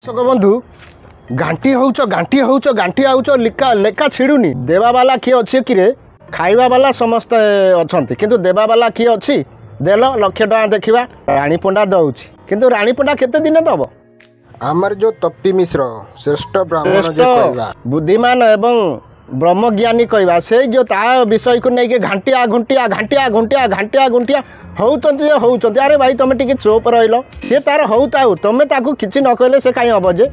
दर्शक बंधु घाटी होच लिखा लेखा छिड़ुनी देवा वाला किए अच्छे कि खाइबा वाला समस्त अच्छा किंतु देवा वाला किए अच्छी देल लक्षे टका देखा राणी पंडा दौची किंतु राणी पंडा केते दिन दब आमर जो तप्पी मिश्र श्रेष्ठ ब्राह्मण बुद्धिमान एवं ब्रह्मज्ञानी कहवा से जो ता विषय को लेकिन घाटिया घुंटिया घाटिया घुंटिया घाटिया घुंटिया होती अरे भाई तुम टी चुप रही सी तार हो तुम ताकू किसी न कहले से कहीं हम जे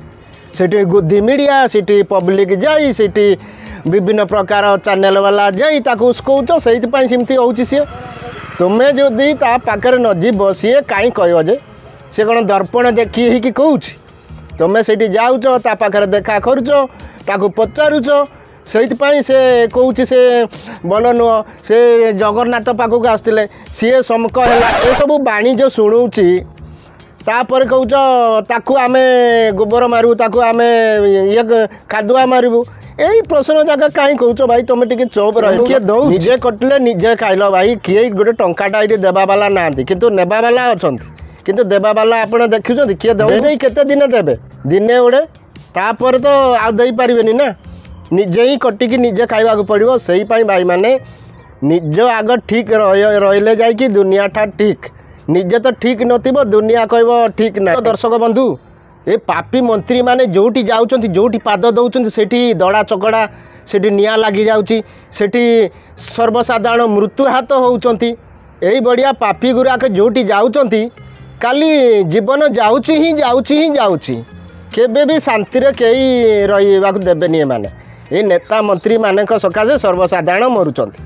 सीटी गुद्दी मीडिया सीटी पब्लिक जाई सीटी विभिन्न प्रकार चैनल वाला जाई ताकू उस्कौच से सेमती हो सी तुम्हें जदि ता पाखे न जीव सी कहीं कह जे सी कौन दर्पण देखी ही कहूँ तुम्हें से जाऊच ता पाखे देखा करुच ताकू पचारुच से कहूँ से भल नुह से जगन्नाथ पाखक आसते सी समक है ये सब बाणी जो शुणुची तापर कहूच ताकू आम गोबर मारू ताकू आम ये कादुआ मारू यही प्रश्न जगह कहीं कहूच भाई तुम टे चुप रही किए दौ निजे कटिले निजे खाइल भाई किए गोटे टंकाटा ये देवा वाला ना किंतु नेबा वाला अच्छा किंतु देवा वाला आप देखुं किए दे केते दिन देवे दिने गोटे तापर तो आ दे पारे ना निजे ही कटिकी निजे खाइबा पड़ो से भाई माने निज आग ठीक रहिले जाकि दुनिया ठा ठीक निजे तो ठीक नथिबो दुनिया कहबो ठीक ना। दर्शक बंधु ए पापी मंत्री माने जोटी जाउचंती जोटी पाद दउचंती सेठी दड़ा चकड़ा सेठी निया लागी जाउची सेठी सर्वसाधारण मृत्यु हाथ होउचंती एई बढ़िया पापी गुराक जोटी जाउचंती काली जीवन जाउची ही जाउची केबे भी शांति रे केही रहिबाक देबेनी माने ए नेता मंत्री मानक सकाशे सर्वसाधारण मरुचंती।